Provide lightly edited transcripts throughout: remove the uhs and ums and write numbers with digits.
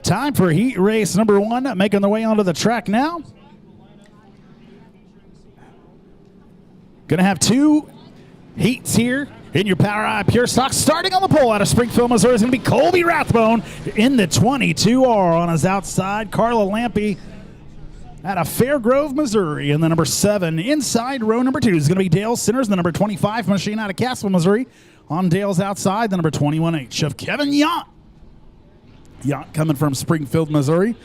Time for heat race number 1, making their way onto the track now. Going to have 2 heats here in your Power Eye Pure Stock. Starting on the pole out of Springfield, Missouri is going to be Colby Rathbone in the 22R on his outside. Carla Lampe out of Fairgrove, Missouri in the number 7. Inside row number 2 is going to be Dale Sinners, the number 25 machine out of Castle, Missouri. On Dale's outside, the number 21H of Kevin Yount. Yount coming from Springfield, Missouri.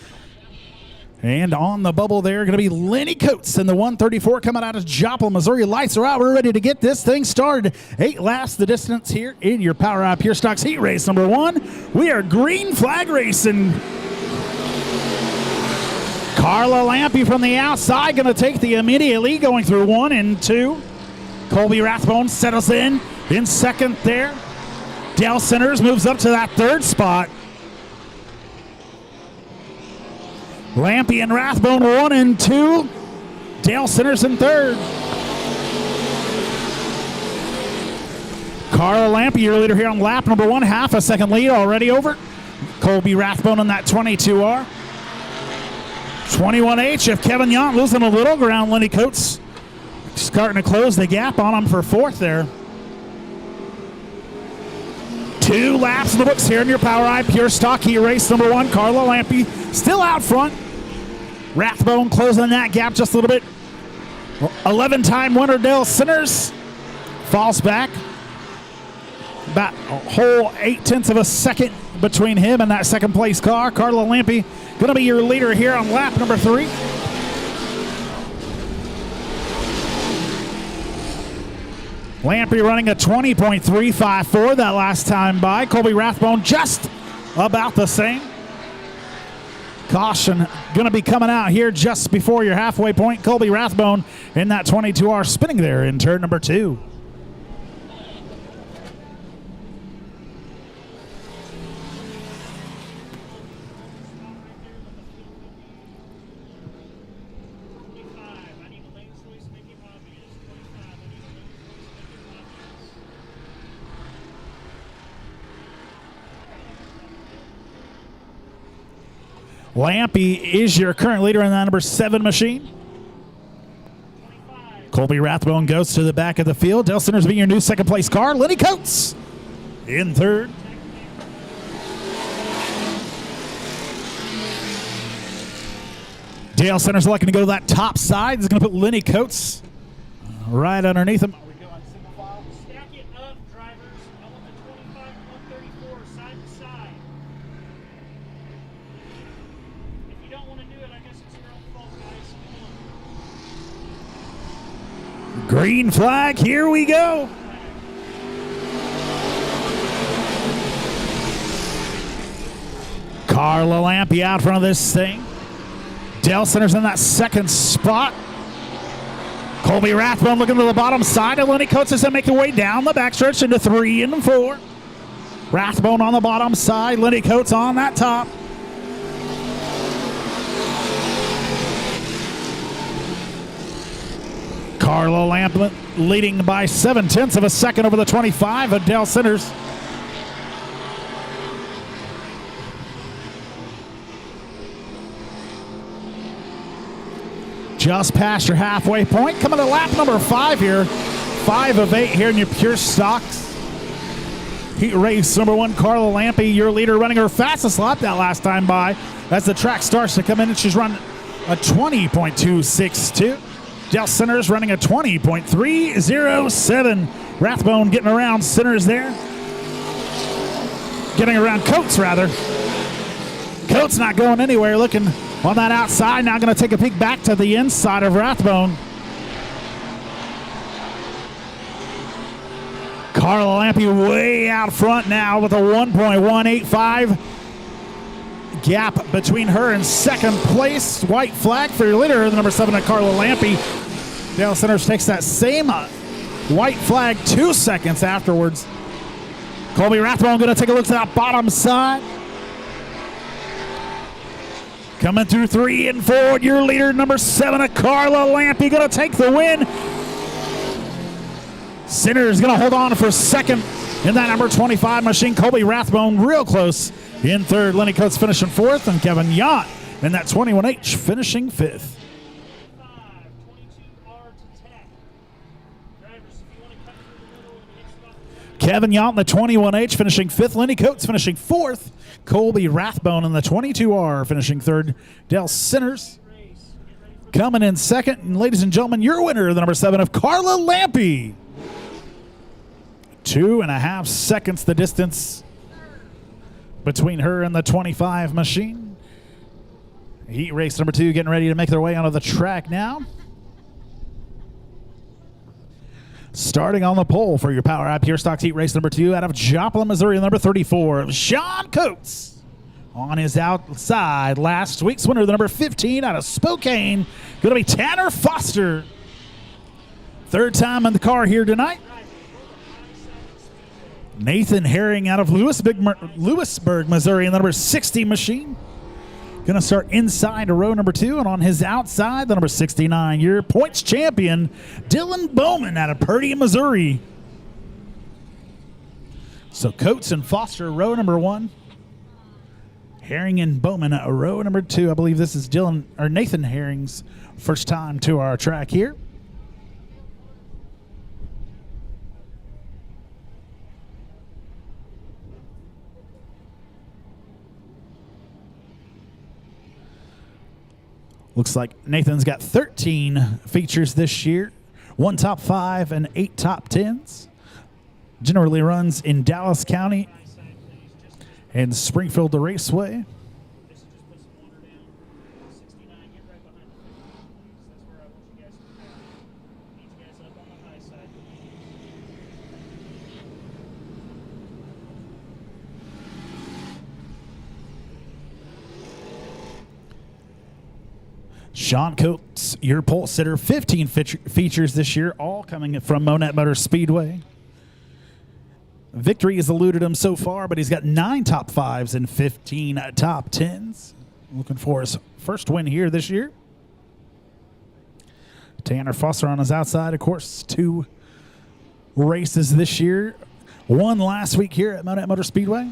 And on the bubble there, going to be Lenny Coates in the 134 coming out of Joplin, Missouri. Lights are out. We're ready to get this thing started. 8 laps the distance here in your Power Eye Pure Stocks heat race number 1. We are green flag racing. Carla Lampe from the outside going to take the immediate lead going through 1 and 2. Colby Rathbone settles in second there. Dale Sinners moves up to that 3rd spot. Lampe and Rathbone 1 and 2. Dale Sinners in 3rd. Carla Lampe, your leader here on lap number 1. Half a second lead already over Colby Rathbone on that 22R. 21H of Kevin Yount losing a little ground. Lenny Coates starting to close the gap on him for 4th there. 2 laps in the books here in your Power Eye Pure Stock heat race number 1. Carla Lampe still out front. Rathbone closing that gap just a little bit. 11-time winner Dale Sinners falls back. About a whole 0.8 of a second between him and that 2nd place car. Carla Lampe going to be your leader here on lap number 3. Lampe running a 20.354 that last time by. Colby Rathbone just about the same. Caution going to be coming out here just before your halfway point. Colby Rathbone in that 22R spinning there in turn number 2. Lampe is your current leader in that number 7 machine. Colby Rathbone goes to the back of the field. Dale Sinners being your new 2nd place car. Lenny Coates in 3rd. Dale Sinners looking to go to that top side. He's going to put Lenny Coates right underneath him. Stack it up, drivers. I want the 25 and 134 side to side. If you don't want to do it, I guess it's your own fault, guys. Come on. Green flag, here we go. Carla Lampe out front of this thing. Dale Sinners in that 2nd spot. Colby Rathbone looking to the bottom side, and Lenny Coates is making way down the backstretch into 3 and 4. Rathbone on the bottom side, Lenny Coates on that top. Carla Lampe leading by 0.7 of a second over the 25 of Dale Sinners. Just past your halfway point. Coming to lap number 5 here. 5 of 8 here in your Pure Stocks heat race number 1. Carla Lampe, your leader, running her fastest lap that last time by. As the track starts to come in, and she's running a 20.262. Dale Sinners running a 20.307. Rathbone getting around Sinners there. Getting around Coates, rather. Coates not going anywhere, looking on that outside. Now going to take a peek back to the inside of Rathbone. Carla Lampe way out front now with a 1.185 gap between her and 2nd place. White flag for your leader, the number 7 at Carla Lampe. Dale Sinners takes that same white flag 2 seconds afterwards. Colby Rathbone going to take a look to that bottom side. Coming through 3 and 4, your leader, number 7 at Carla Lampe, going to take the win. Sinners going to hold on for 2nd in that number 25 machine. Colby Rathbone real close in third. Lenny Coates finishing fourth, and Kevin Yount in that 21H finishing fifth. 22R to 10. Drivers, if you want to cut through the middle and mix it up. Kevin Yount in the 21H finishing fifth. Lenny Coates finishing fourth. Colby Rathbone in the 22R finishing third. Dale Sinners coming in second. And ladies and gentlemen, your winner, the number 7 of Carla Lampe. 2.5 seconds the distance between her and the 25 machine. Heat race number 2 getting ready to make their way onto the track now. Starting on the pole for your Power Eye Pure Stocks Heat race number 2 out of Joplin, Missouri, number 34, Sean Coates. On his outside, last week's winner, the number 15 out of Spokane, going to be Tanner Foster. Third time in the car here tonight. Nathan Herring out of Lewisburg, Missouri, in the number 60 machine. Going to start inside row number 2, and on his outside, the number 69, your points champion, Dylan Bowman out of Purdy, Missouri. So Coates and Foster, row number 1. Herring and Bowman at row number 2. I believe this is Nathan Herring's first time to our track here. Looks like Nathan's got 13 features this year, 1 top 5 and 8 top 10s. Generally runs in Dallas County and Springfield Raceway. Sean Coates, your pole sitter, 15 features this year, all coming from Monett Motor Speedway. Victory has eluded him so far, but he's got 9 top 5s and 15 top 10s. Looking for his first win here this year. Tanner Foster on his outside, of course, 2 races this year. 1 last week here at Monett Motor Speedway.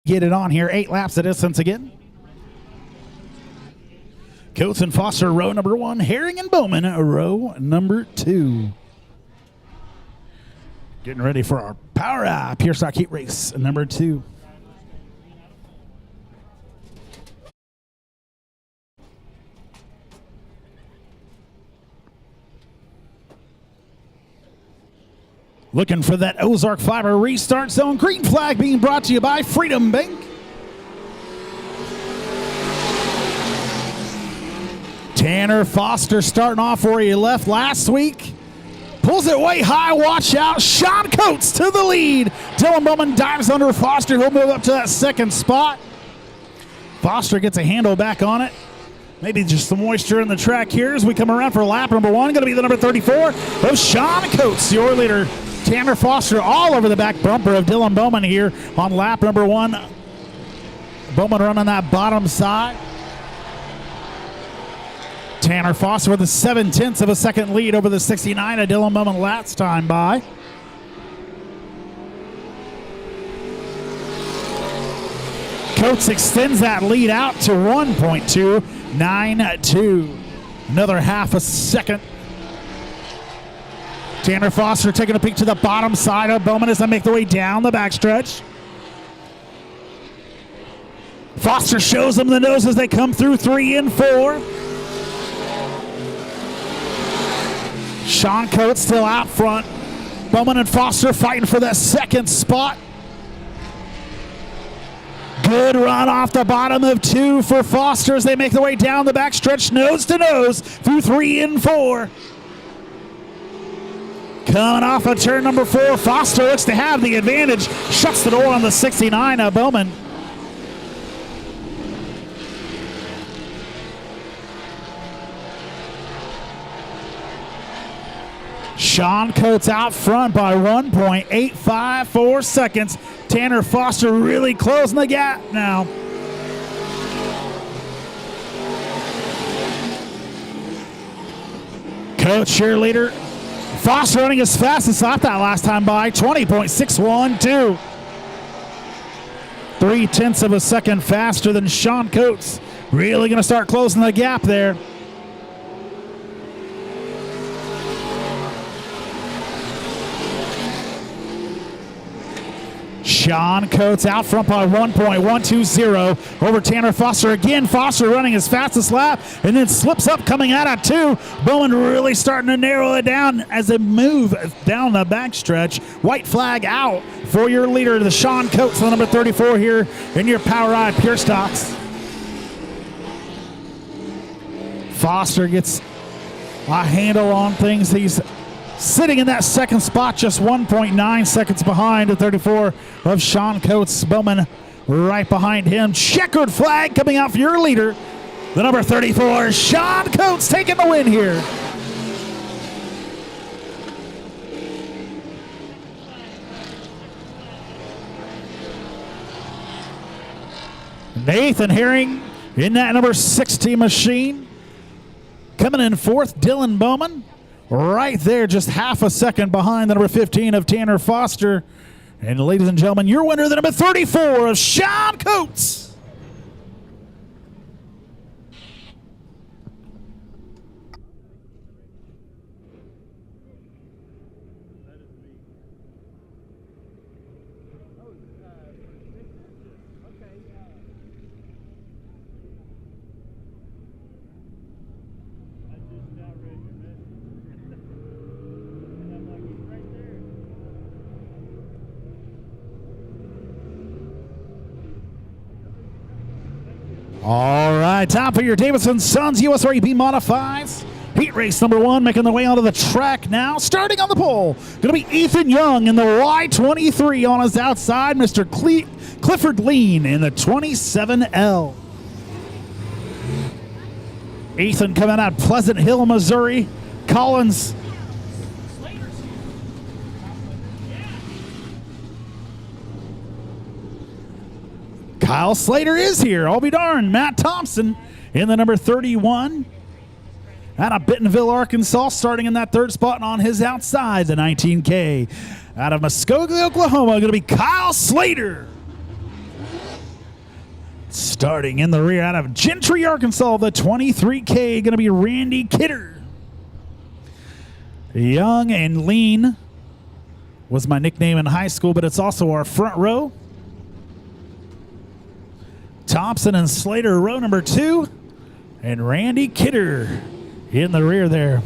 Get it on here, 8 laps of distance again. Coates and Foster, row number 1. Herring and Bowman, row number 2. Getting ready for our Power Eye Pure Stock Heat race number 2. Looking for that Ozark Fiber restart zone. Green flag being brought to you by Freedom Bank. Tanner Foster starting off where he left last week. Pulls it way high, watch out. Sean Coates to the lead. Dylan Bowman dives under Foster. He'll move up to that second spot. Foster gets a handle back on it. Maybe just some moisture in the track here as we come around for lap number 1. Going to be the number 34 of Sean Coates, your leader. Tanner Foster all over the back bumper of Dylan Bowman here on lap number 1. Bowman running that bottom side. Tanner Foster with a 0.7 of a second lead over the 69 of Dylan Bowman last time by. Coates extends that lead out to 1.292. Another half a second. Tanner Foster taking a peek to the bottom side of Bowman as they make their way down the backstretch. Foster shows them the nose as they come through 3 and 4. Sean Coates still out front. Bowman and Foster fighting for that second spot. Good run off the bottom of 2 for Foster as they make their way down the backstretch, nose to nose through 3 and 4. Coming off of turn number 4, Foster looks to have the advantage. Shuts the door on the 69 of Bowman. Sean Coates out front by 1.854 seconds. Tanner Foster really closing the gap now. Coach cheerleader. Foster running as fast as I thought last time by 20.612. 0.3 of a second faster than Sean Coates. Really going to start closing the gap there. Sean Coates out front by 1.120 over Tanner Foster. Again, Foster running his fastest lap and then slips up coming out at 2. Bowman really starting to narrow it down as they move down the backstretch. White flag out for your leader, the Sean Coates, the number 34 here in your POWRi Pure Stocks. Foster gets a handle on things. He's sitting in that second spot, just 1.9 seconds behind the 34 of Sean Coates. Bowman right behind him. Checkered flag coming out for your leader, the number 34, Sean Coates, taking the win here. Nathan Herring in that number 60 machine. Coming in 4th, Dylan Bowman. Right there, just half a second behind the number 15 of Tanner Foster. And ladies and gentlemen, your winner, the number 34 of Sean Coates. All right, time for your Davidson Sons USREP Modifieds. Heat race number 1 making their way onto the track now. Starting on the pole, going to be Ethan Young in the Y23 on his outside. Mr. Clifford Lean in the 27L. Ethan coming out Pleasant Hill, Missouri. Collins. Kyle Slater is here. I'll be darned. Matt Thompson in the number 31. Out of Bentonville, Arkansas, starting in that 3rd spot and on his outside, the 19K. Out of Muskogee, Oklahoma, going to be Kyle Slater. Starting in the rear out of Gentry, Arkansas, the 23K, going to be Randy Kidder. Young and Lean was my nickname in high school, but it's also our front row. Thompson and Slater, row number 2, and Randy Kidder in the rear there.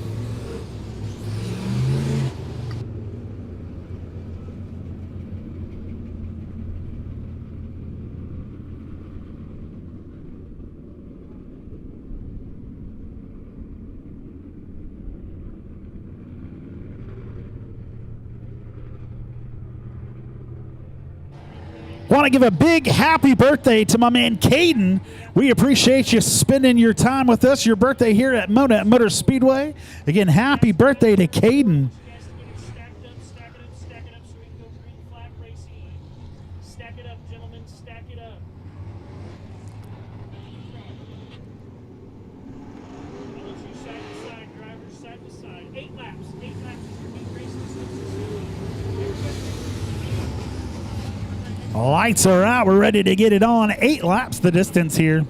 Want to give a big happy birthday to my man Caden. We appreciate you spending your time with us, your birthday here at Monett Motor Speedway. Again, happy birthday to Caden. Stack it up, Springfield Green Flag Racing. Stack it up, gentlemen, stack it up. I'll let you side to side, drivers side to side. 8 laps is your new racing Lights are out. We're ready to get it on. 8 laps the distance here.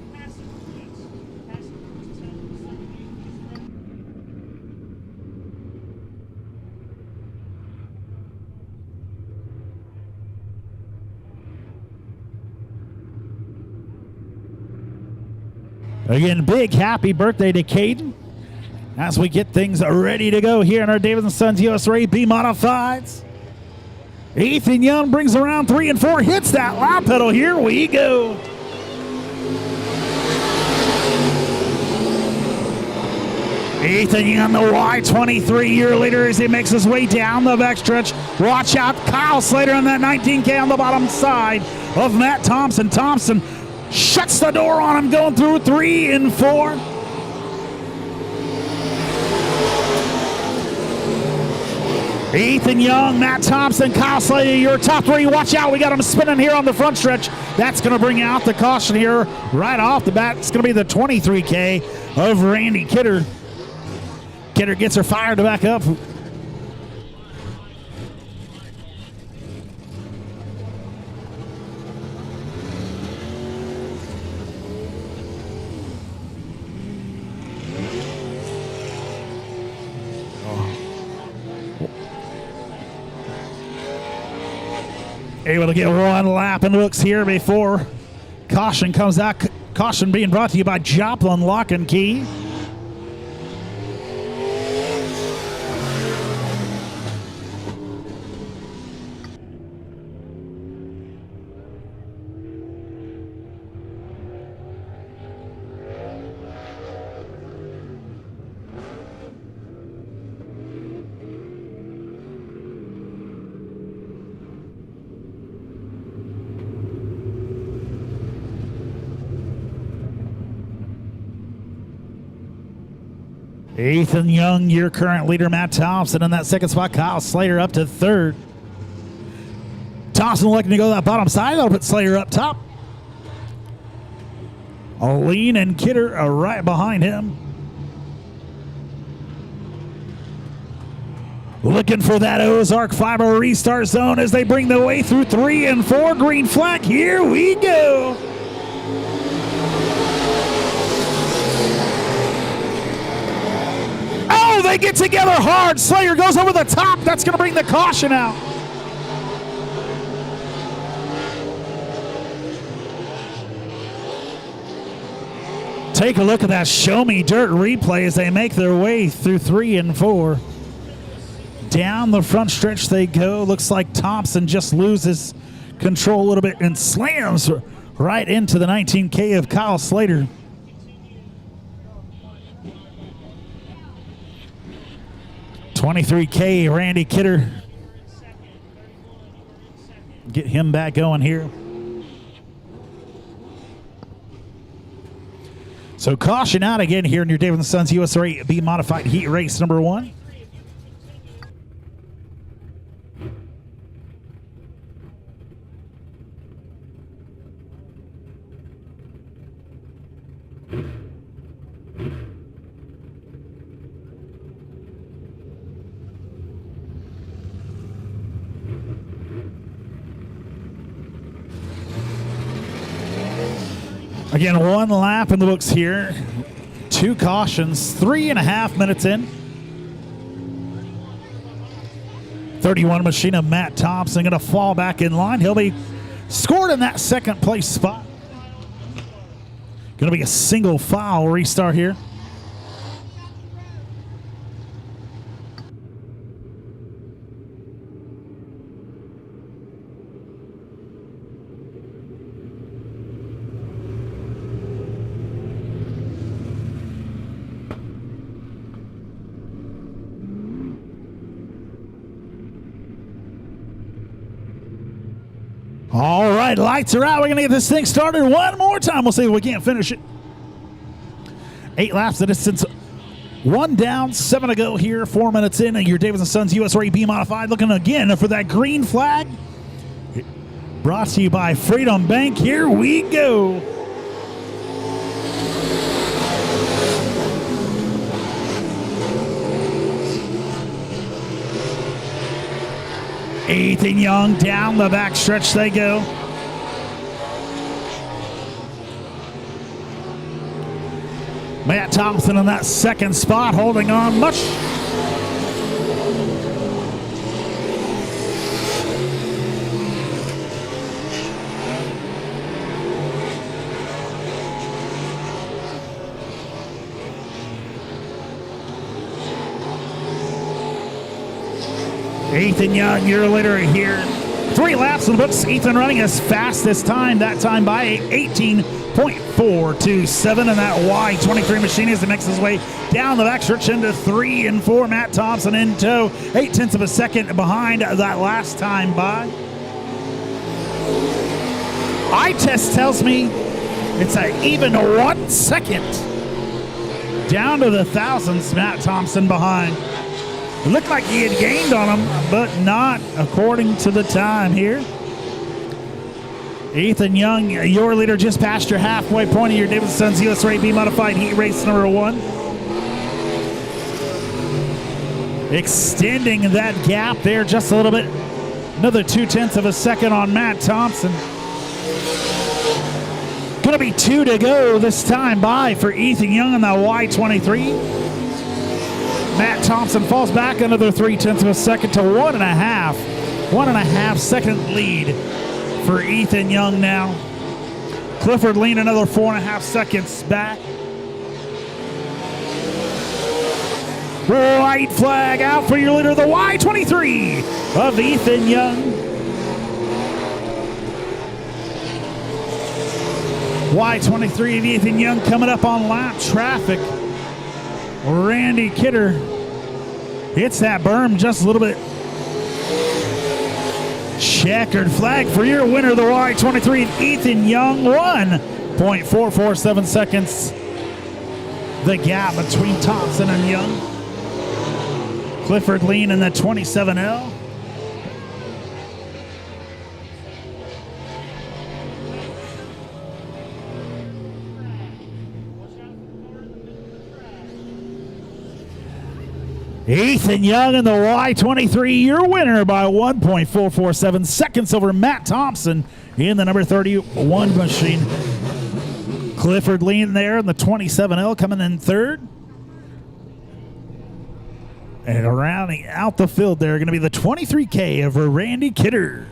Again, big happy birthday to Caden as we get things ready to go here in our Davidson Sons USREP Modifieds. Ethan Young brings around 3 and 4, hits that loud pedal. Here we go. Ethan Young, the Y23-year leader, as he makes his way down the backstretch. Watch out, Kyle Slater on that 19K on the bottom side of Matt Thompson. Thompson shuts the door on him, going through 3 and 4. Ethan Young, Matt Thompson, Kyle Slater, your top 3. Watch out, we got him spinning here on the front stretch. That's going to bring out the caution here right off the bat. It's going to be the 23K of Randy Kidder. Kidder gets her fired to back up. Able to get one lap in the books here before caution comes out. Caution being brought to you by Joplin Lock and Key. Ethan Young, your current leader, Matt Thompson in that second spot. Kyle Slater up to third. Thompson looking to go to that bottom side. That'll put Slater up top. Aline and Kidder are right behind him. Looking for that Ozark Fiber restart zone as they bring the way through 3 and 4. Green flag. Here we go. They get together hard. Slater goes over the top. That's going to bring the caution out. Take a look at that Show Me Dirt replay as they make their way through 3 and 4. Down the front stretch they go. Looks like Thompson just loses control a little bit and slams right into the 19K of Kyle Slater. $23K, Randy Kidder. Get him back going here. So caution out again here in your David & Sons USA B Modified Heat Race number 1. Again, 1 lap in the books here. 2 cautions, 3.5 minutes in. 31 machine of Matt Thompson going to fall back in line. He'll be scored in that second place spot. Going to be a single file restart here. All right, lights are out. We're going to get this thing started one more time. We'll see if we can't finish it. 8 laps, the distance. 1 down, 7 to go here. 4 minutes in, and your David & Sons USA B Modified looking again for that green flag. Brought to you by Freedom Bank. Here we go. Ethan Young down the back stretch they go. Matt Thompson in that second spot, holding on much. Ethan Young, your leader here. 3 laps in the books. Ethan running his fastest time, that time by 18.427. And that Y23 machine as he makes his way down the backstretch into 3 and 4. Matt Thompson in tow, 0.8 of a second behind that last time by. Eye test tells me it's an even 1 second. Down to the thousands, Matt Thompson behind. It looked like he had gained on him, but not according to the time here. Ethan Young, your leader, just past your halfway point of your Davidson's US B Modified Heat Race number 1. Extending that gap there just a little bit. Another 0.2 of a second on Matt Thompson. Going to be 2 to go this time by for Ethan Young on the Y23. Matt Thompson falls back another 0.3 of a second to 1.5. 1.5 second lead for Ethan Young now. Clifford Lean another 4.5 seconds back. White flag out for your leader, the Y23 of Ethan Young. Y23 of Ethan Young coming up on lap traffic. Randy Kidder hits that berm just a little bit. Checkered flag for your winner, the Y23 of Ethan Young. 1.447 seconds. The gap between Thompson and Young. Clifford Lean in the 27L. Ethan Young in the Y23, your winner by 1.447 seconds over Matt Thompson in the number 31 machine. Clifford Lean there in the 27L coming in third. And rounding out the field there, going to be the 23K of Randy Kidder.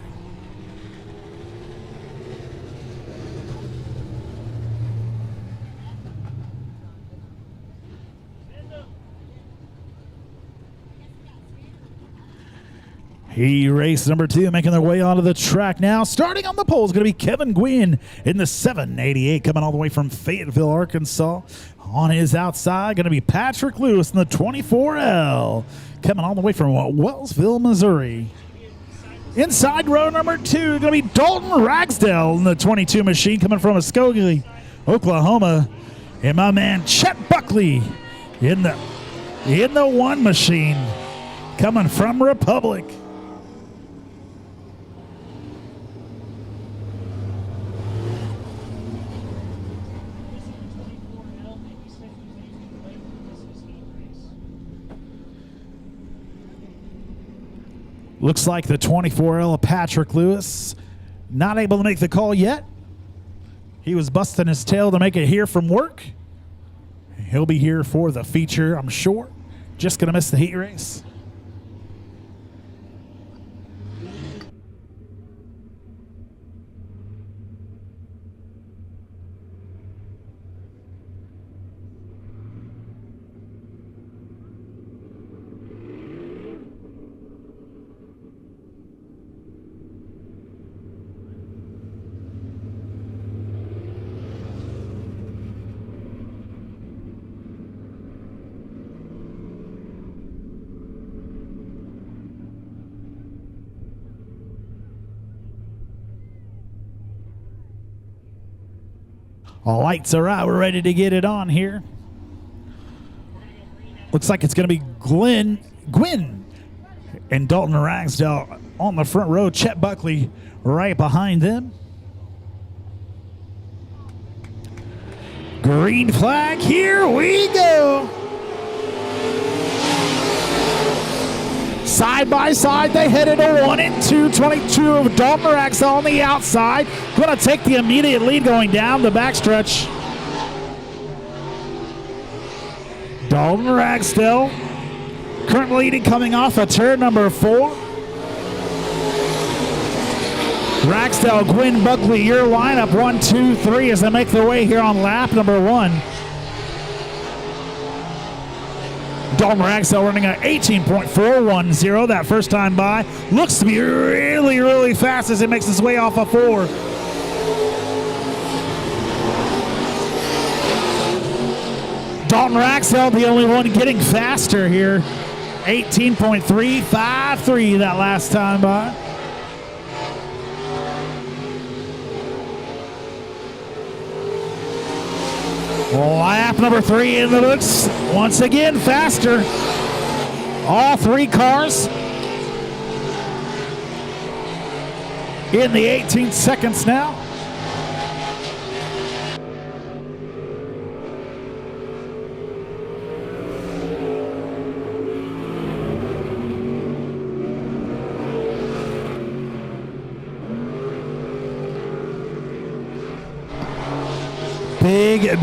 Heat race number 2 making their way onto the track now. Starting on the pole is going to be Kevin Gwynn in the 788 coming all the way from Fayetteville, Arkansas. On his outside, going to be Patrick Lewis in the 24L coming all the way from Wellsville, Missouri. Inside row number 2, going to be Dalton Ragsdale in the 22 machine coming from Muskogee, Oklahoma. And my man Chet Buckley in the 1 machine coming from Republic. Looks like the 24L of Patrick Lewis not able to make the call yet. He was busting his tail to make it here from work. He'll be here for the feature, I'm sure. Just going to miss the heat race. All lights are out. We're ready to get it on here. Looks like it's going to be Gwynn and Dalton Ragsdale on the front row. Chet Buckley right behind them. Green flag. Here we go. Side by side, they headed a 1 and 2. 22 of Dalton Ragsdale on the outside. Going to take the immediate lead going down the backstretch. Dalton Ragsdale currently leading coming off of turn number 4. Ragsdale, Gwynn, Buckley, your lineup 1, 2, 3 as they make their way here on lap number 1. Dalton Ragsdale running at 18.410 that first time by. Looks to be really, really fast as he makes his way off of 4. Dalton Ragsdale, the only one getting faster here. 18.353 that last time by. Lap number 3 in the books. Once again, faster. All 3 cars in the 18 seconds now. Big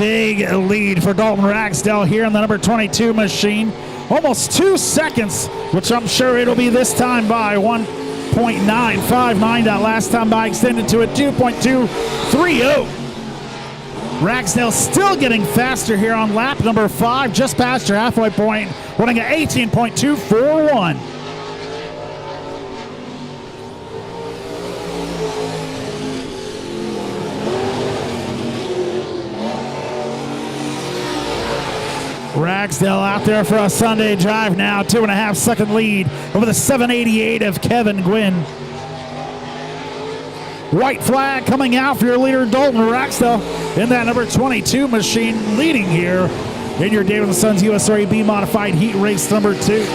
lead for Dalton Ragsdale here in the number 22 machine. Almost 2 seconds, which I'm sure it'll be this time by. 1.959 that last time by, extended to a 2.230. Ragsdale still getting faster here on lap number 5, just past your halfway point, running at 18.241. Ragsdale out there for a Sunday drive now. 2.5 second lead over the 788 of Kevin Gwynn. White flag coming out for your leader, Dalton Ragsdale, in that number 22 machine, leading here in your David & Sons USRA B Modified Heat Race number 2.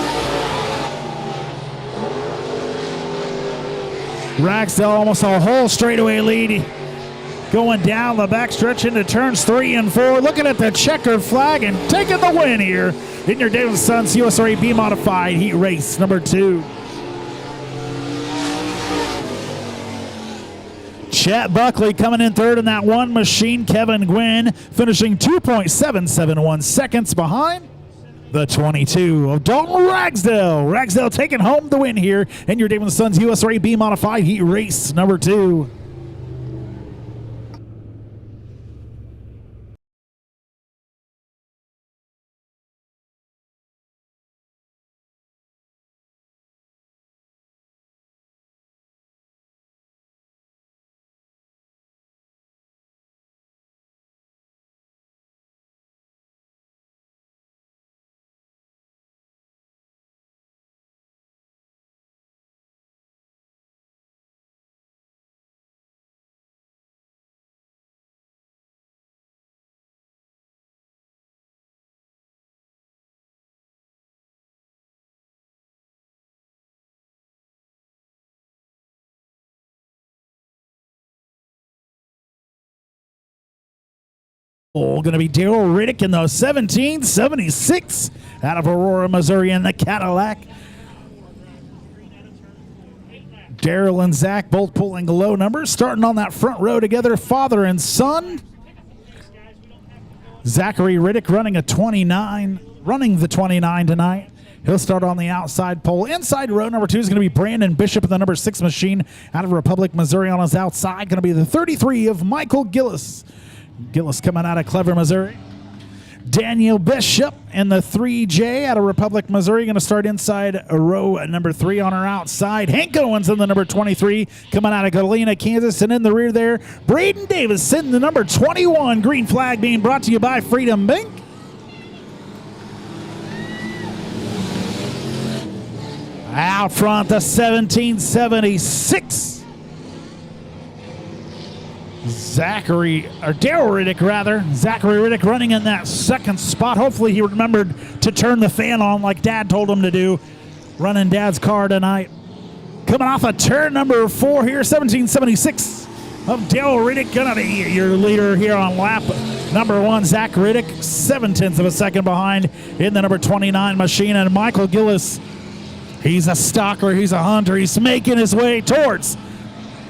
Ragsdale almost a whole straightaway lead. Going down the backstretch into turns 3 and 4, looking at the checkered flag and taking the win here in your David & Sons USRA B Modified Heat Race number 2. Chet Buckley coming in third in that one machine. Kevin Gwynn finishing 2.771 seconds behind the 22 of Dalton Ragsdale. Ragsdale taking home the win here in your David & Sons USRA B Modified Heat Race number 2. Going to be Daryl Riddick in the 1776 out of Aurora, Missouri in the Cadillac. Daryl and Zach both pulling low numbers, starting on that front row together, father and son. Zachary Riddick running the 29 tonight. He'll start on the outside pole. Inside row number 2 is going to be Brandon Bishop in the number 6 machine out of Republic, Missouri on his outside. Going to be the 33 of Michael Gillis. Gillis coming out of Clever, Missouri. Daniel Bishop in the 3J out of Republic, Missouri. Going to start inside row number 3 on her outside. Hank Owens in the number 23 coming out of Galena, Kansas. And in the rear there, Braden Davis sitting the number 21. Green flag being brought to you by Freedom Bank. Out front, the 1776. Daryl Riddick rather. Zachary Riddick running in that second spot. Hopefully he remembered to turn the fan on like Dad told him to do. Running Dad's car tonight. Coming off of turn number 4 here, 1776 of Daryl Riddick. Gonna be your leader here on lap number 1. Zach Riddick, 0.7 of a second behind in the number 29 machine. And Michael Gillis, he's a stalker, he's a hunter. He's making his way towards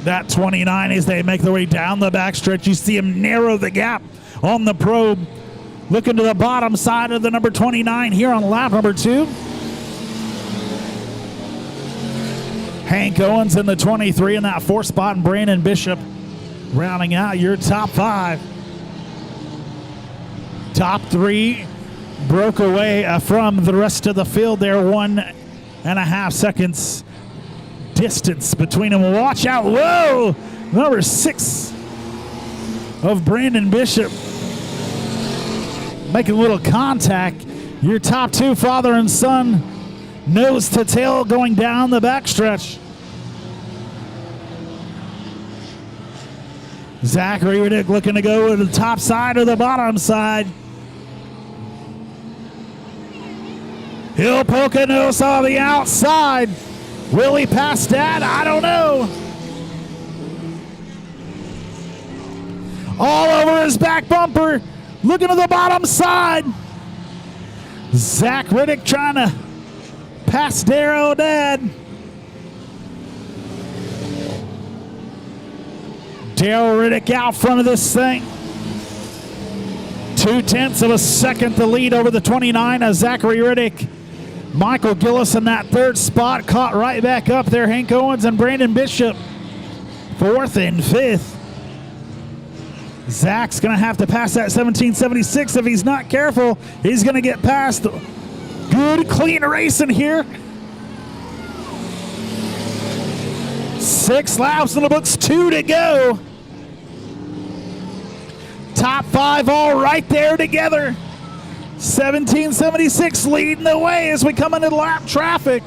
that 29 as they make their way down the backstretch. You see him narrow the gap on the probe. Looking to the bottom side of the number 29 here on lap number 2. Hank Owens in the 23 in that 4th spot, and Brandon Bishop rounding out your top 5. Top 3 broke away from the rest of the field there. 1.5 seconds distance between them. Watch out. Whoa! Number 6 of Brandon Bishop making a little contact. Your top 2, father and son, nose to tail going down the backstretch. Zachary Riddick looking to go to the top side or the bottom side. He'll poke a nose on the outside. Will he pass that? I don't know. All over his back bumper. Looking to the bottom side. Zach Riddick trying to pass Darrow Dad. Darrow Riddick out front of this thing. 0.2 of a second to lead over the 29 of Zachary Riddick. Michael Gillis in that 3rd spot, caught right back up there. Hank Owens and Brandon Bishop 4th and 5th. Zach's going to have to pass that 1776 if he's not careful. He's going to get past. Good, clean racing here. 6 laps in the books, 2 to go. Top 5 all right there together. 1776 leading the way as we come into lap traffic.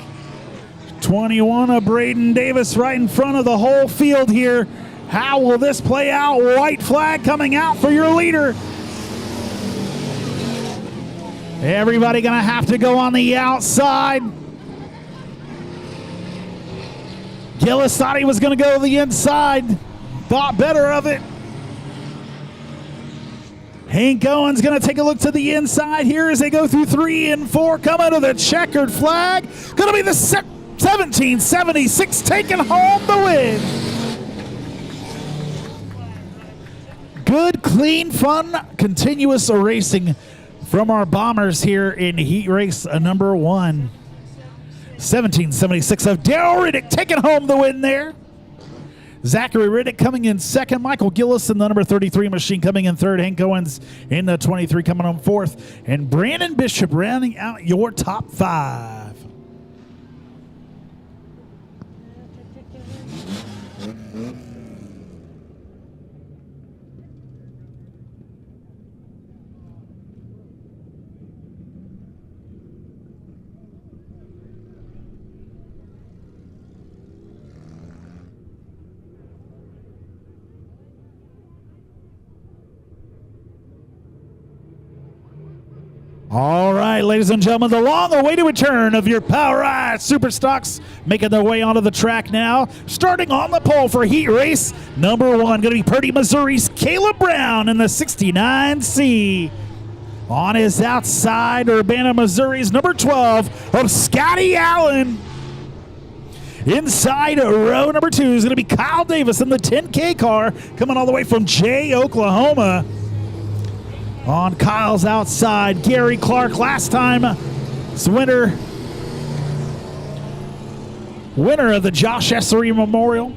21 of Braden Davis right in front of the whole field here. How will this play out? White flag coming out for your leader. Everybody gonna have to go on the outside. Gillis thought he was gonna go to the inside. Thought better of it. Hank Owens gonna take a look to the inside here as they go through 3 and 4. Coming to the checkered flag. Gonna be the 1776 taking home the win. Good, clean, fun, continuous racing from our Bombers here in heat race number 1. 1776 of Darrow Riddick taking home the win there. Zachary Riddick coming in 2nd. Michael Gillis in the number 33 machine coming in 3rd. Hank Owens in the 23 coming home 4th. And Brandon Bishop rounding out your top 5. All right, ladies and gentlemen, the long-awaited return of your Power Ride Super Stocks making their way onto the track now. Starting on the pole for heat race number 1, going to be Purdy, Missouri's Caleb Brown in the 69C. On his outside, Urbana, Missouri's number 12 of Scotty Allen. Inside row number 2 is going to be Kyle Davis in the 10K car coming all the way from Jay, Oklahoma. On Kyle's outside, Gary Clark, last time winner of the Josh Essery Memorial.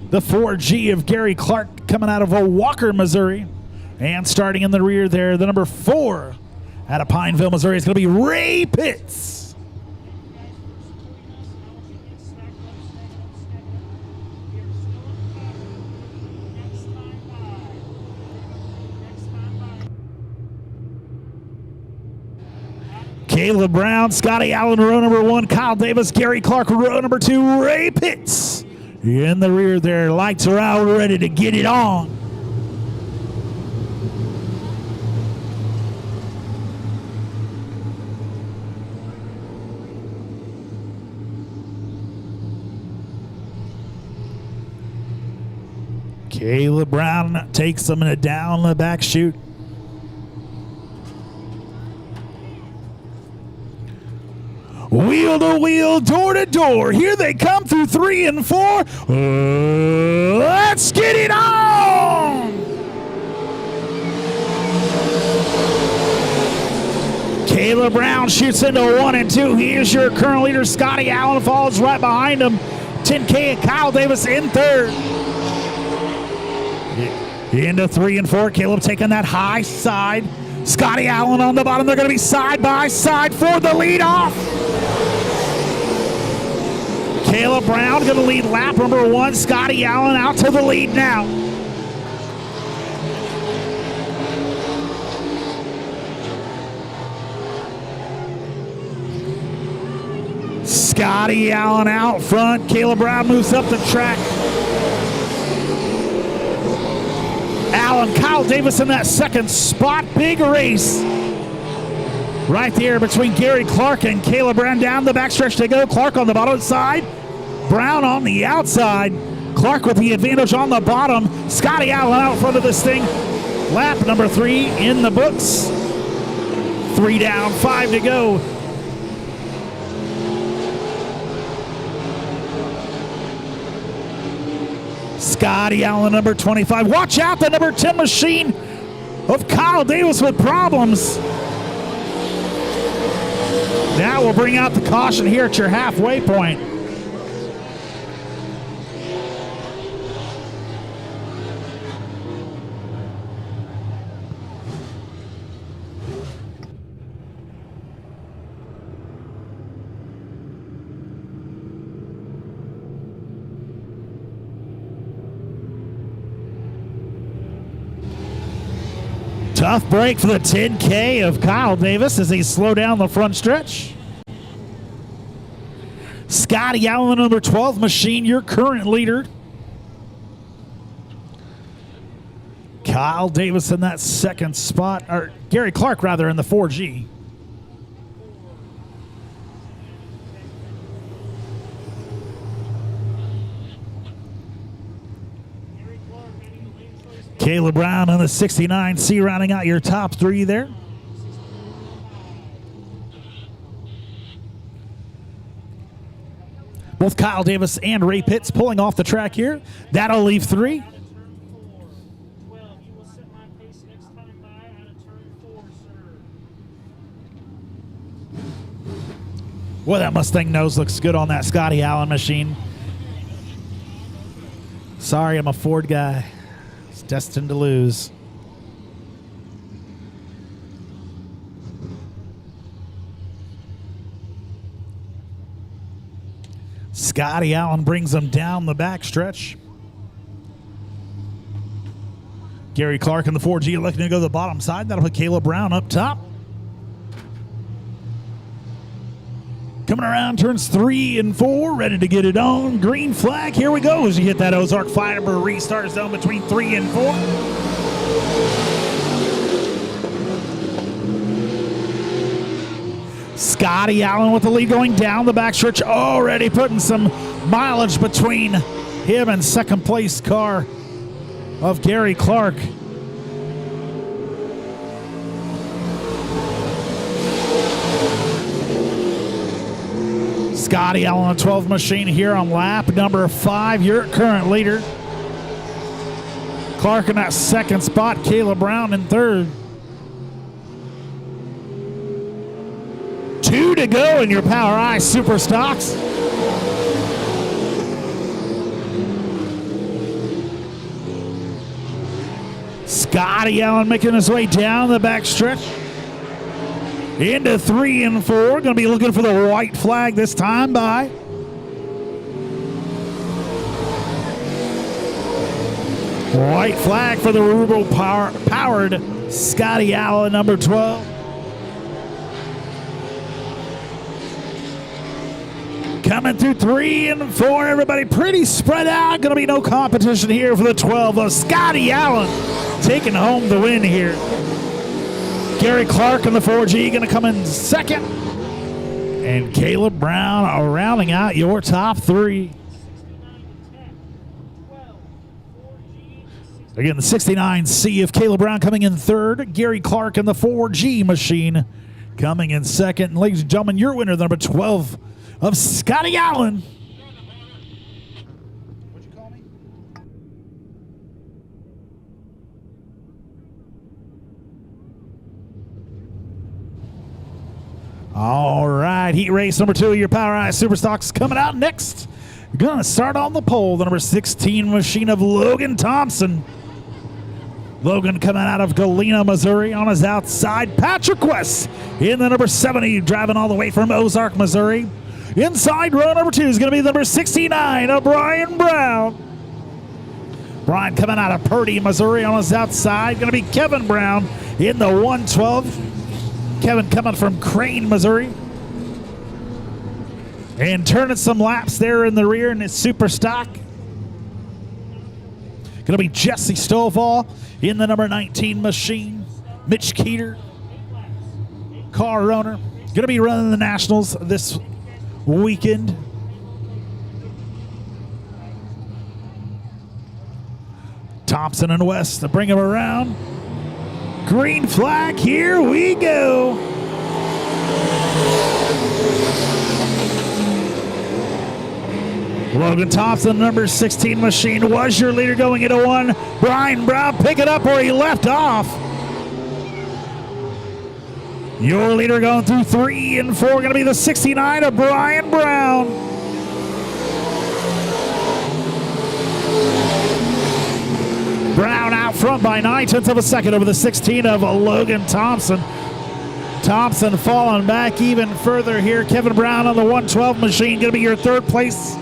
The 4G of Gary Clark coming out of Walker, Missouri. And starting in the rear there, the number 4 out of Pineville, Missouri is going to be Ray Pitts. Caleb Brown, Scotty Allen, row number 1, Kyle Davis, Gary Clark, row number 2, Ray Pitts. In the rear there, lights are out, ready to get it on. Caleb Brown takes them down the back chute. Wheel to wheel, door to door. Here they come through 3 and 4. Let's get it on! Caleb Brown shoots into 1 and 2. He is your current leader. Scotty Allen falls right behind him. 10K and Kyle Davis in 3rd. Into 3 and 4. Caleb taking that high side. Scotty Allen on the bottom. They're going to be side by side for the lead off. Caleb Brown going to lead lap number 1. Scotty Allen out to the lead now. Scotty Allen out front. Caleb Brown moves up the track. Allen, Kyle Davis in that second spot. Big race right there between Gary Clark and Caleb Brown. Down the backstretch they go. Clark on the bottom side. Brown on the outside. Clark with the advantage on the bottom. Scotty Allen out front of this thing. Lap number 3 in the books. 3 down, 5 to go. Scotty Allen, number 25. Watch out, the number 10 machine of Kyle Davis with problems. That will bring out the caution here at your halfway point. Tough break for the 10K of Kyle Davis as they slow down the front stretch. Scotty Allen, number 12 machine, your current leader. Kyle Davis in that second spot, or Gary Clark rather, in the 4G. Caleb Brown on the 69C rounding out your top 3 there. Both Kyle Davis and Ray Pitts pulling off the track here. That'll leave 3. Boy, that Mustang nose looks good on that Scotty Allen machine. Sorry, I'm a Ford guy. It's destined to lose. Scotty Allen brings them down the backstretch. Gary Clark in the 4G electing to go to the bottom side. That'll put Caleb Brown up top. Coming around turns 3 and 4, ready to get it on. Green flag, here we go as you hit that Ozark Fiber restart zone between 3 and 4. Scotty Allen with the lead going down the backstretch, already putting some mileage between him and second place car of Gary Clark. Scotty Allen, a 12 machine here on lap number 5, your current leader. Clark in that second spot, Caleb Brown in third. 2 to go in your Power Eye Super Stocks. Scotty Allen making his way down the backstretch. Into 3 and 4. Going to be looking for the white flag this time by white flag for the Rubo powered Scotty Allen, number 12. Coming through 3 and 4. Everybody pretty spread out. Going to be no competition here for the 12 of Scotty Allen taking home the win here. Gary Clark in the 4G going to come in second. And Caleb Brown rounding out your top 3. Again, the 69C of Caleb Brown coming in third. Gary Clark in the 4G machine coming in second. And ladies and gentlemen, your winner, number 12 of Scotty Allen. What'd you call me? All right, heat race number 2 of your Power Eye Super Stocks coming out next. Gonna start on the pole, the number 16 machine of Logan Thompson. Logan coming out of Galena, Missouri on his outside. Patrick West in the number 70, driving all the way from Ozark, Missouri. Inside row number 2 is going to be the number 69 of Brian Brown. Brian coming out of Purdy, Missouri on his outside. Going to be Kevin Brown in the 112. Kevin coming from Crane, Missouri. And turning some laps there in the rear in his super stock. Going to be Jesse Stovall in the number 19 machine. Mitch Keeter, car owner. Going to be running the Nationals this weekend. Thompson and West to bring him around. Green flag, here we go. Logan Thompson, number 16 machine, was your leader going into 1. Brian Brown picking up where he left off. Your leader going through 3 and 4, going to be the 69 of Brian Brown. Brown out front by 9/10 of a second over the 16 of Logan Thompson. Thompson falling back even further here. Kevin Brown on the 112 machine, going to be your 3rd place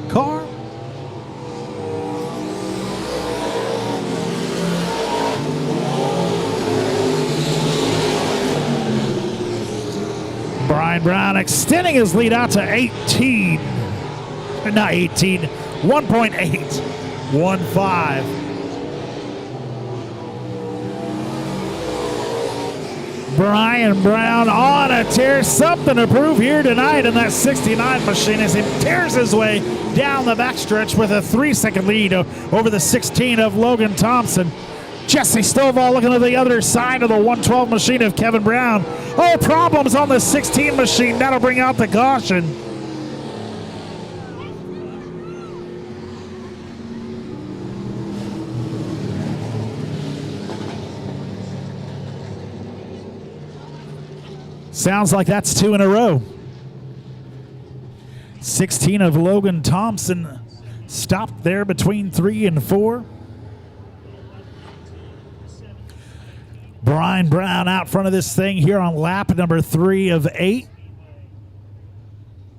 car. Brian Brown extending his lead out to 18. Not 18, 1.815. Brian Brown on a tear. Something to prove here tonight in that 69 machine as he tears his way down the backstretch with a 3-second lead over the 16 of Logan Thompson. Jesse Stovall looking to the other side of the 112 machine of Kevin Brown. Oh, problems on the 16 machine. That'll bring out the caution. Sounds like that's 2 in a row. 16 of Logan Thompson stopped there between 3 and 4. Brian Brown out front of this thing here on lap number 3 of 8.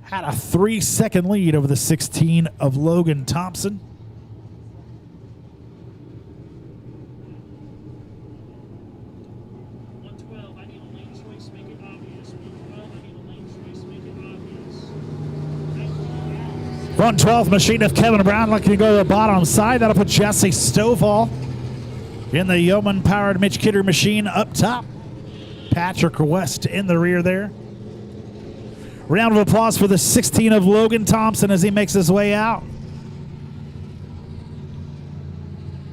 Had a 3-second lead over the 16 of Logan Thompson. Front 12th machine of Kevin Brown looking to go to the bottom side. That'll put Jesse Stovall in the Yeoman-powered Mitch Kidder machine up top. Patrick West in the rear there. Round of applause for the 16 of Logan Thompson as he makes his way out.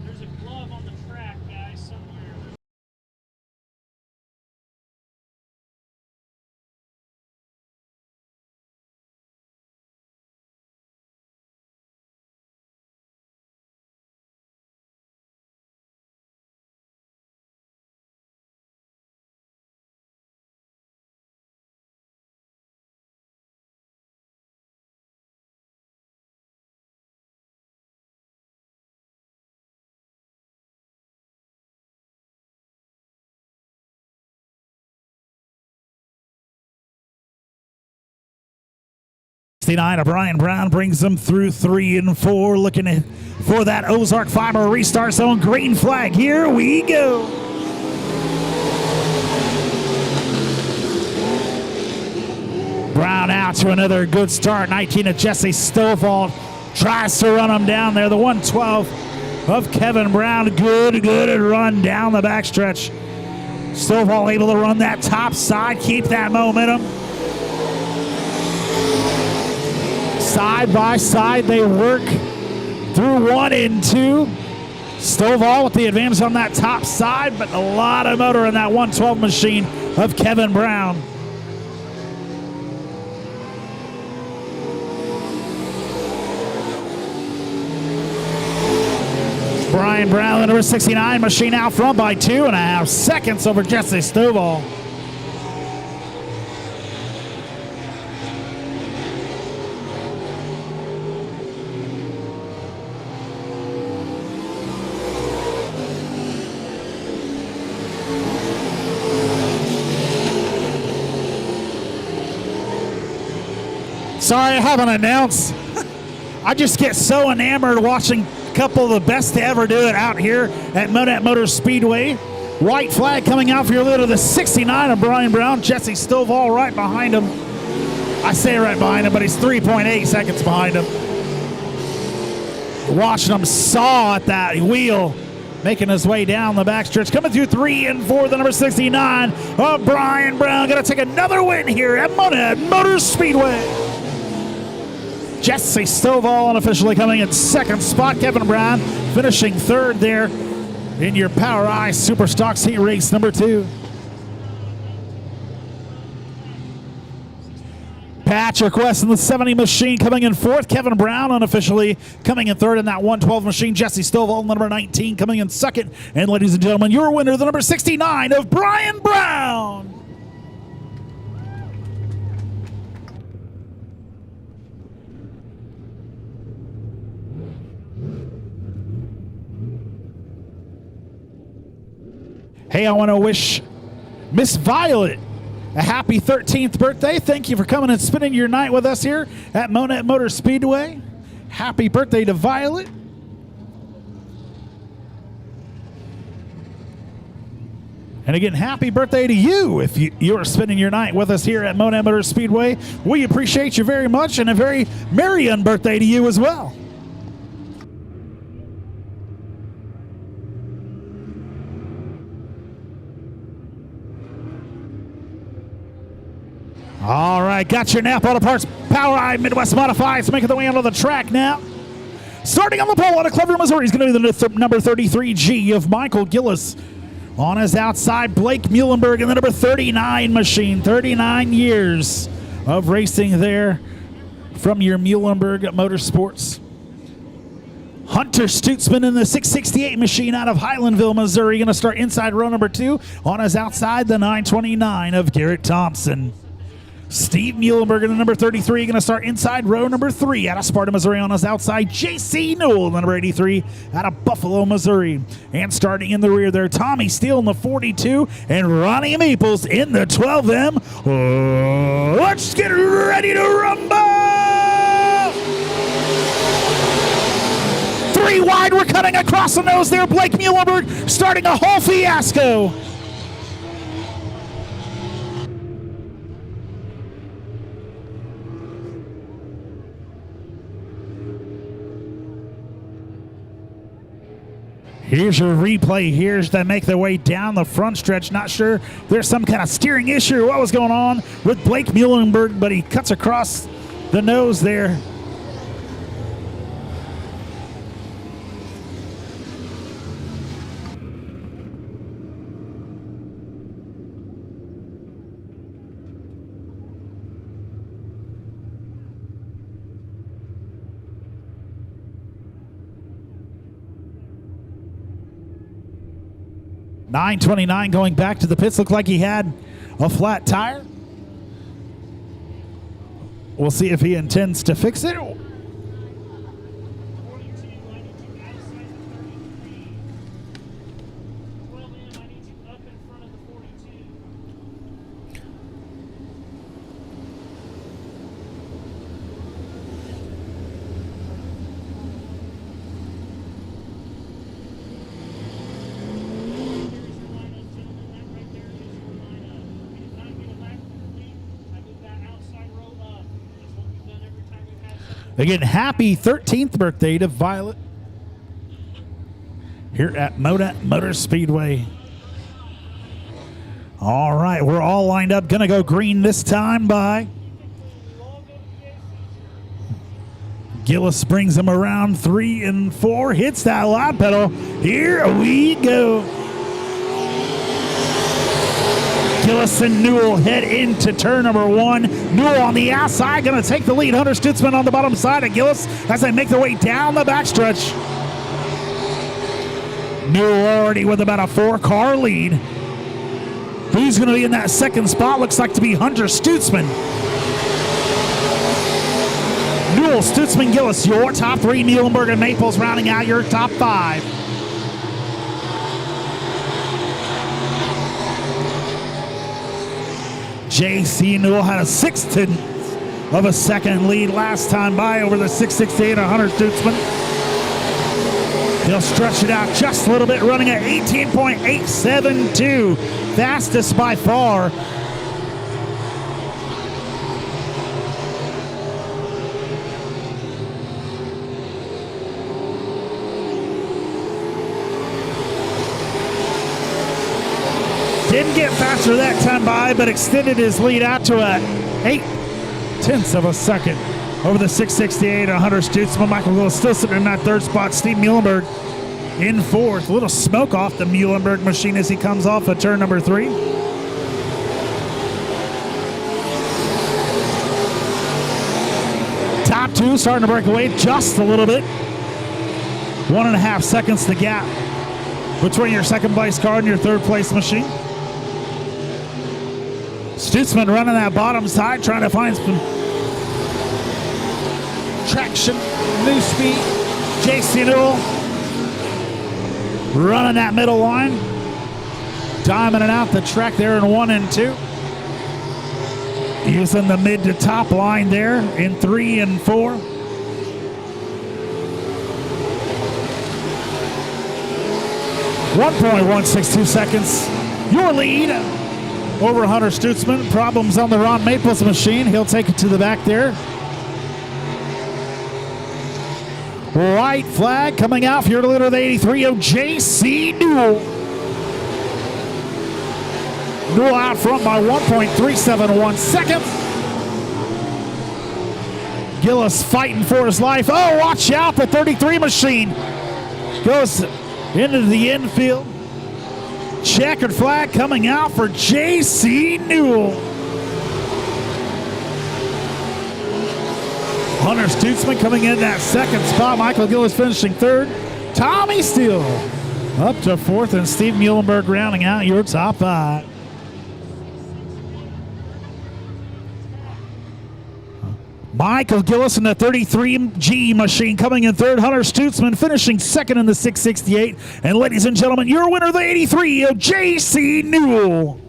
There's a glove on the track, guys, somewhere. Of Brian Brown brings them through 3 and 4, looking for that Ozark Fiber restart zone. Green flag, here we go. Brown out to another good start. 19 of Jesse Stovall tries to run him down there. The 112 of Kevin Brown, good run down the backstretch. Stovall able to run that top side, keep that momentum. Side by side, they work through 1 and 2. Stovall with the advantage on that top side, but a lot of motor in that 112 machine of Kevin Brown. Brian Brown, the number 69 machine, out front by 2.5 seconds over Jesse Stovall. sorry, I haven't announced. I just get so enamored watching a couple of the best to ever do it out here at Monett Motor Speedway. White flag coming out for your leader, the 69 of Brian Brown. Jesse Stovall right behind him. I say right behind him, but he's 3.8 seconds behind him. Watching him saw at that wheel, making his way down the backstretch. Coming through 3 and 4, the number 69 of Brian Brown. Going to take another win here at Monett Motor Speedway. Jesse Stovall unofficially coming in second spot. Kevin Brown finishing third there in your Power Eye Super Stocks Heat Race number 2. Patrick West in the 70 machine coming in fourth. Kevin Brown unofficially coming in third in that 112 machine. Jesse Stovall, number 19, coming in second. And ladies and gentlemen, your winner, the number 69 of Brian Brown. Hey, I want to wish Miss Violet a happy 13th birthday. Thank you for coming and spending your night with us here at Monett Motor Speedway. Happy birthday to Violet. And again, happy birthday to you if you're spending your night with us here at Monett Motor Speedway. We appreciate you very much, and a very merry birthday to you as well. All right, got your Napa Auto Parts Power Eye Midwest Modifieds making their way onto the track now. Starting on the pole out of Cleveland, Missouri, is going to be the number 33G of Michael Gillis. On his outside, Blake Muhlenberg in the number 39 machine. 39 years of racing there from your Muhlenberg Motorsports. Hunter Stutzman in the 668 machine out of Highlandville, Missouri, going to start inside row number 2. On his outside, the 929 of Garrett Thompson. Steve Muhlenberg in the number 33, going to start inside row number 3 out of Sparta, Missouri. On his outside, J.C. Newell, the number 83, out of Buffalo, Missouri. And starting in the rear there, Tommy Steele in the 42 and Ronnie Maples in the 12M. Oh, let's get ready to rumble! 3 wide, we're cutting across the nose there. Blake Muhlenberg starting a whole fiasco. Here's your replay. Here's that make their way down the front stretch. Not sure there's some kind of steering issue or what was going on with Blake Muhlenberg, but he cuts across the nose there. .929 going back to the pits. Looked like he had a flat tire. We'll see if he intends to fix it. 42, I need you outside the 33. 12M, I need you up in front of the 42. Again, happy 13th birthday to Violet here at Monett Motor Speedway. All right, we're all lined up. Gonna go green this time by Gillis. Brings him around 3 and 4. Hits that loud pedal. Here we go. Gillis and Newell head into turn number 1. Newell on the outside, going to take the lead. Hunter Stutzman on the bottom side of Gillis as they make their way down the backstretch. Newell already with about a 4-car lead. Who's going to be in that second spot? Looks like to be Hunter Stutzman. Newell, Stutzman, Gillis, your top 3. Muhlenberg and Maples rounding out your top 5. J.C. Newell had a 6th of a second lead last time by over the 668 of Hunter Stutzman. He'll stretch it out just a little bit, running at 18.872, fastest by far. Didn't get faster that time by, but extended his lead out to a 0.8 of a second over the 668 of Hunter Stutzman. Michael Gillis still sitting in that third spot. Steve Muhlenberg in fourth. A little smoke off the Muhlenberg machine as he comes off of turn number 3. Top 2 starting to break away just a little bit. 1.5 seconds the gap between your second place car and your third place machine. Stutzman running that bottom side, trying to find some traction, new speed. JC Newell running that middle line, diamonding out the track there in 1 and 2. Using the mid to top line there in 3 and 4. .162 seconds. Your lead over Hunter Stutzman. Problems on the Ron Maples machine. He'll take it to the back there. White flag coming out for your leader of the 83 of JC Newell. Newell out front by 1.371 seconds. Gillis fighting for his life. Oh, watch out, the 33 machine goes into the infield. Checkered flag coming out for JC Newell. Hunter Stutzman coming in that second spot. Michael Gillis finishing third. Tommy Steele up to fourth, and Steve Muhlenberg rounding out your top 5. Michael Gillis in the 33G machine coming in third. Hunter Stutzman finishing second in the 668. And ladies and gentlemen, your winner, the 83 of JC Newell.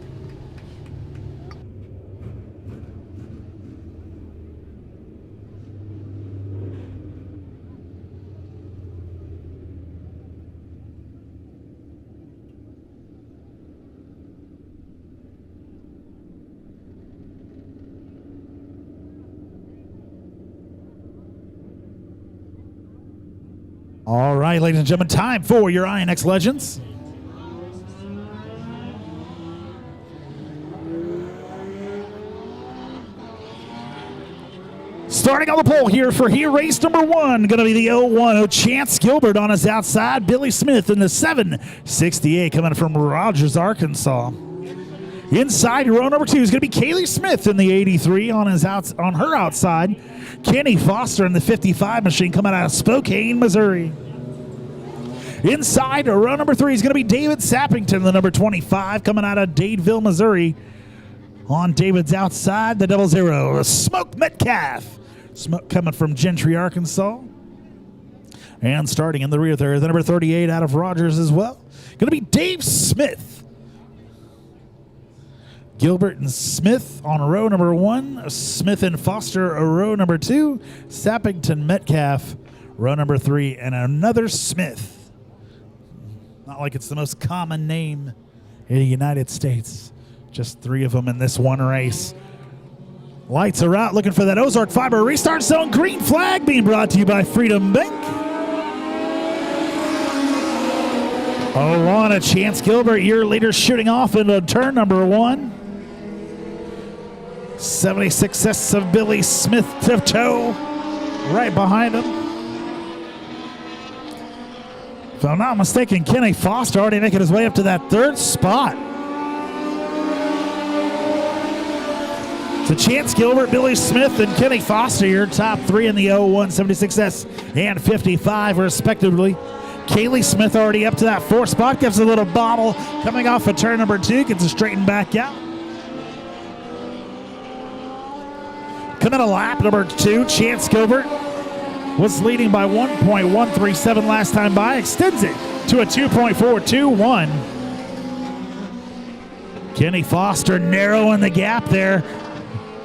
All right, ladies and gentlemen, time for your INX Legends. Starting on the pole here for race number 1, going to be the 01 of Chance Gilbert on his outside. Billy Smith in the 768 coming from Rogers, Arkansas. Inside row number 2 is going to be Kaylee Smith in the 83 on her outside. Kenny Foster in the 55 machine coming out of Spokane, Missouri. Inside row number 3 is going to be David Sappington, the number 25, coming out of Dadeville, Missouri. On David's outside, the 00, Smoke Metcalf. Smoke coming from Gentry, Arkansas. And starting in the rear there, the number 38 out of Rogers as well. Going to be Dave Smith. Gilbert and Smith on row number 1. Smith and Foster row number 2. Sappington Metcalf row number 3. And another Smith. Not like it's the most common name in the United States. Just 3 of them in this one race. Lights are out, looking for that Ozark Fiber restart zone. Green flag being brought to you by Freedom Bank. On a Chance Gilbert, your leader, shooting off into turn number 1. 76 of Billy Smith to toe, right behind him. If I'm not mistaken, Kenny Foster already making his way up to that third spot. So Chance Gilbert, Billy Smith, and Kenny Foster, your top 3 in the 01, 76S, and 55 respectively. Kaylee Smith already up to that 4th spot, gives a little bobble coming off of turn number 2, gets it straightened back out. Coming to lap number 2, Chance Gilbert was leading by 1.137 last time by, extends it to a 2.421. Kenny Foster narrowing the gap there.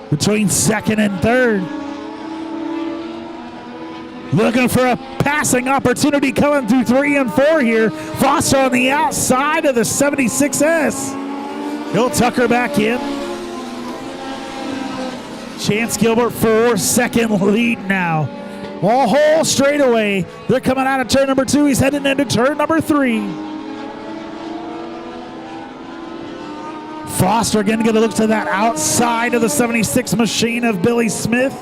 between second and third. Looking for a passing opportunity coming through 3 and 4 here. Foster on the outside of the 76S. He'll tuck her back in. Chance Gilbert 4-second lead now. All whole straightaway. They're coming out of turn number 2. He's heading into turn number 3. Foster again going to look to that outside of the 76 machine of Billy Smith.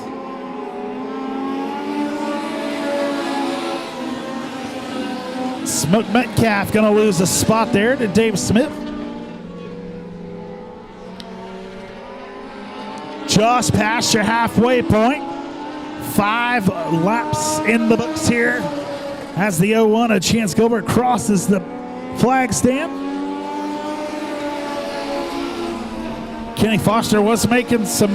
Smoke Metcalf going to lose a spot there to Dave Smith. Just past your halfway point. 5 laps in the books here as the 01 of Chance Gilbert crosses the flag stand. Kenny Foster was making some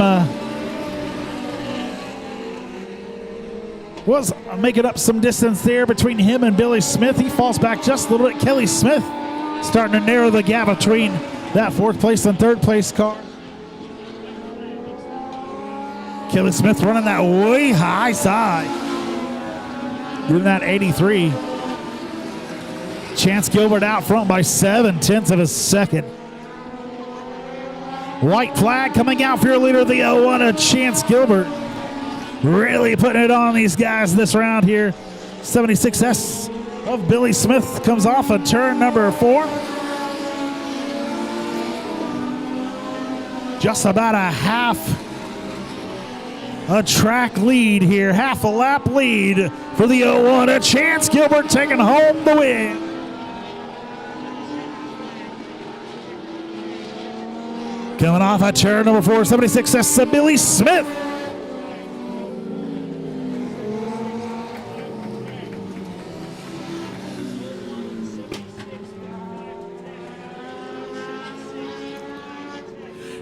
was making up some distance there between him and Billy Smith. He falls back just a little bit. Kelly Smith starting to narrow the gap between that 4th place and 3rd place car. Kelly Smith running that way high side. Doing that 83. Chance Gilbert out front by 7/10 of a second. White flag coming out for your leader of the 01 of Chance Gilbert. Really putting it on these guys this round here. 76S of Billy Smith comes off of turn number 4. Just about a half a track lead here. Half a lap lead for the 01 of Chance Gilbert taking home the win. Coming off of turn number 4, 76S of Billy Smith.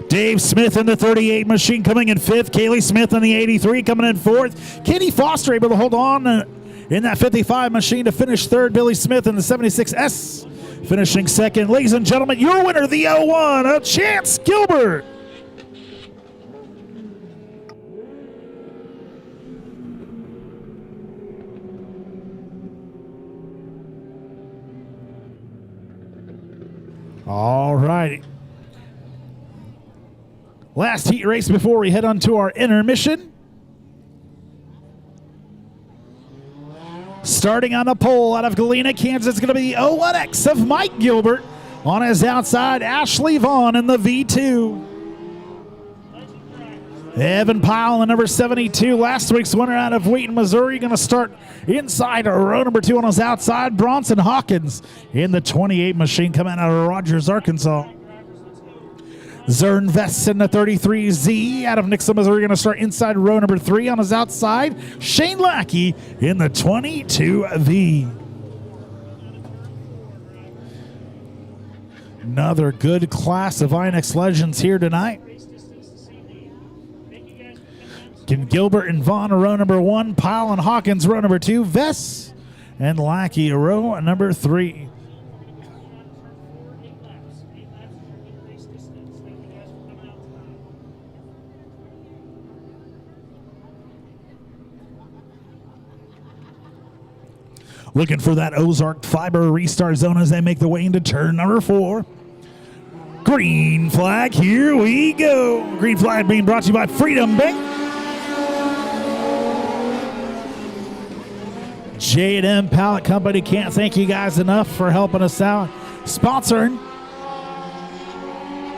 Dave Smith in the 38 machine coming in 5th. Kaylee Smith in the 83 coming in 4th. Kenny Foster able to hold on in that 55 machine to finish 3rd. Billy Smith in the 76S finishing 2nd. Ladies and gentlemen, your winner, the 01 of Chance Gilbert. All righty. Last heat race before we head on to our intermission. Starting on the pole out of Galena, Kansas, it's going to be the 01X of Mike Gilbert. On his outside, Ashley Vaughn in the V2. Evan Pyle in the number 72, last week's winner out of Wheaton, Missouri, going to start inside row number 2 on his outside. Bronson Hawkins in the 28 machine coming out of Rogers, Arkansas. Zern Vest in the 33Z out of Nixa, Missouri, going to start inside row number 3 on his outside. Shane Lackey in the 22V. Another good class of INX legends here tonight. Gilbert and Vaughn row number 1, Pyle and Hawkins row number 2, Vest and Lackey row number 3. Looking for that Ozark Fiber restart zone as they make the way into turn number 4. Green flag, here we go. Green flag being brought to you by Freedom Bank. J&M Pallet Company, can't thank you guys enough for helping us out. Sponsoring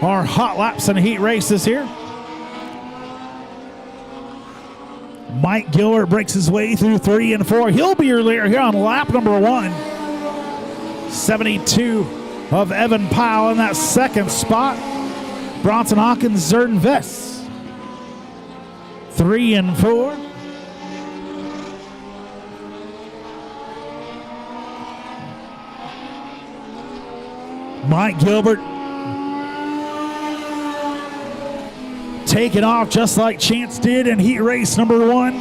our hot laps and heat races here. Mike Gilbert breaks his way through 3 and 4. He'll be your leader here on lap number 1. 72 of Evan Pyle in that 2nd spot. Bronson Hawkins, Zerden Vest. 3 and 4. Mike Gilbert taking off just like Chance did in heat race number 1.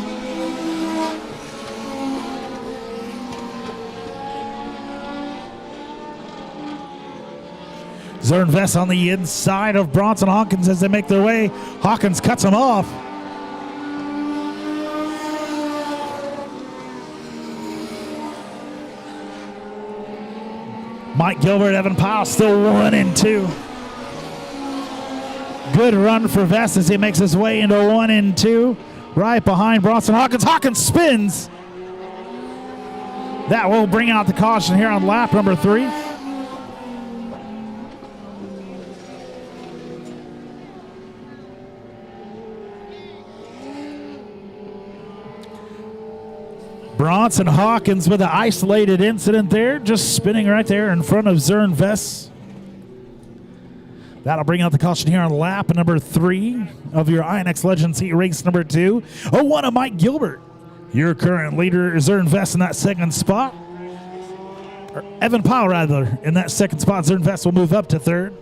Zernvest on the inside of Bronson Hawkins as they make their way. Hawkins cuts him off. Mike Gilbert, Evan Powell still 1 and 2. Good run for Vest as he makes his way into 1 and 2. Right behind Bronson Hawkins. Hawkins spins. That will bring out the caution here on lap number 3. Bronson Hawkins with an isolated incident there, just spinning right there in front of Zernvest. That'll bring out the caution here on lap number 3 of your INX Legends Heat Race number 2. 1 of Mike Gilbert. Your current leader is Zernvest in that second spot. Or Evan Powell, rather, in that second spot. Zernvest will move up to 3rd.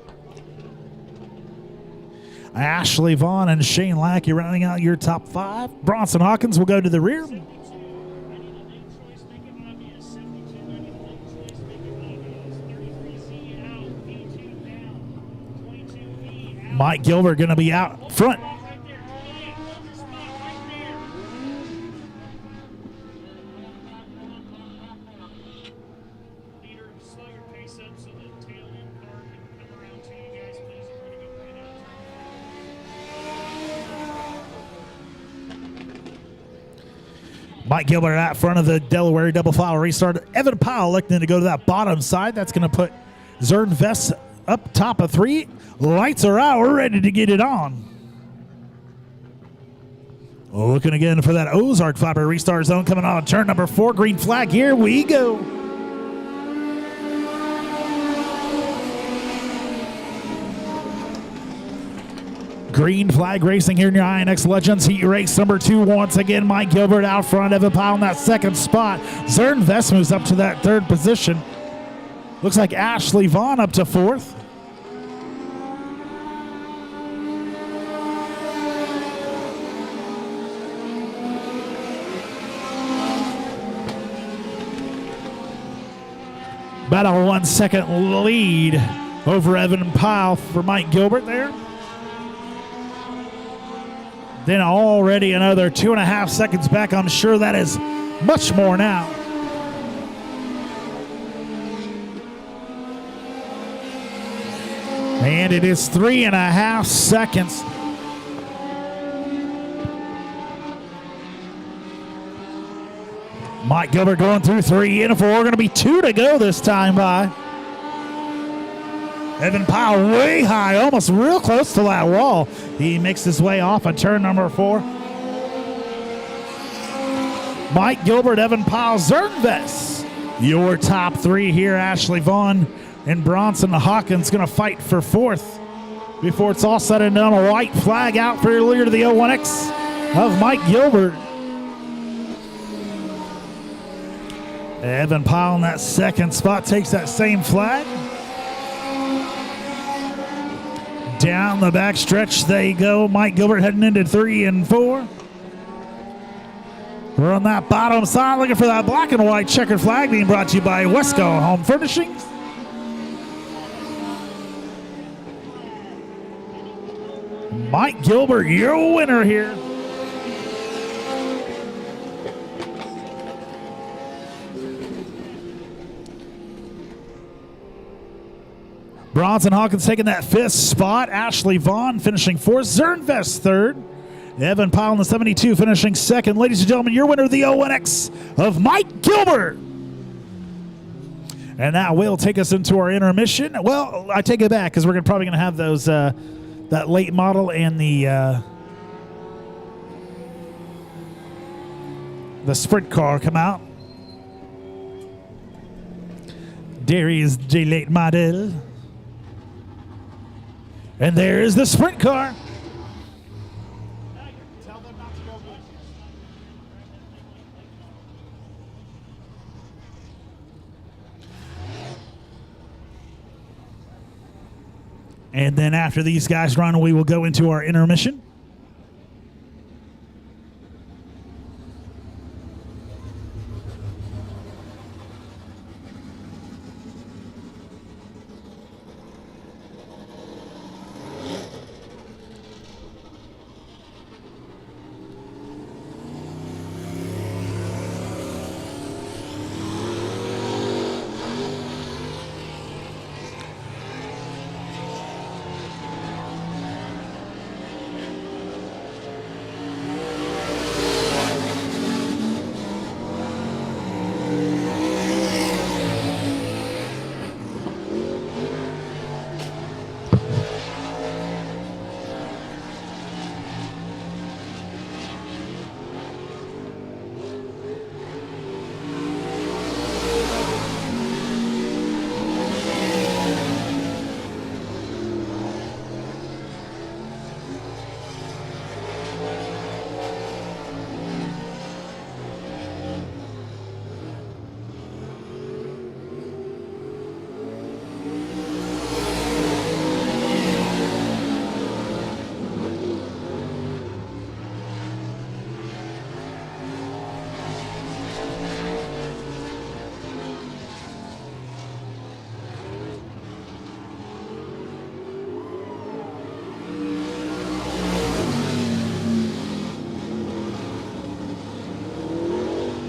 Ashley Vaughn and Shane Lackey rounding out your top 5. Bronson Hawkins will go to the rear. Mike Gilbert going to be out front. Mike Gilbert out front of the Delaware double file restart. Evan Powell electing to go to that bottom side. That's going to put Zernvest up top of 3. Lights are out. We're ready to get it on. Looking again for that Ozark Fiber restart zone coming on turn number 4. Green flag. Here we go. Green flag racing here in your INX Legends Heat Race number 2. Once again, Mike Gilbert out front. Evan Powell in that second spot. Zernvest moves up to that 3rd position. Looks like Ashley Vaughn up to 4th. About a 1 second lead over Evan Powell for Mike Gilbert there. Then already another 2.5 seconds back. I'm sure that is much more now. And it is 3.5 seconds. Mike Gilbert going through 3 and 4. Going to be 2 to go this time by. Evan Powell way high, almost real close to that wall. He makes his way off of turn number 4. Mike Gilbert, Evan Powell, Zernvest. Your top 3 here. Ashley Vaughn and Bronson Hawkins going to fight for 4th. Before it's all said and done, a white flag out for your leader to the 01X of Mike Gilbert. Evan Powell in that second spot takes that same flag. Down the back stretch they go. Mike Gilbert heading into 3 and 4. We're on that bottom side looking for that black and white checkered flag being brought to you by Wesco Home Furnishings. Mike Gilbert, your winner here. Bronson Hawkins taking that 5th spot. Ashley Vaughn finishing 4th. Zernvest 3rd. Evan Powell in the 72 finishing 2nd. Ladies and gentlemen, your winner of the 01X of Mike Gilbert. And that will take us into our intermission. Well, I take it back because we're probably going to have those that late model and the sprint car come out. There is the late model. And there is the sprint car. Tell them not to go blue. And then after these guys run, we will go into our intermission.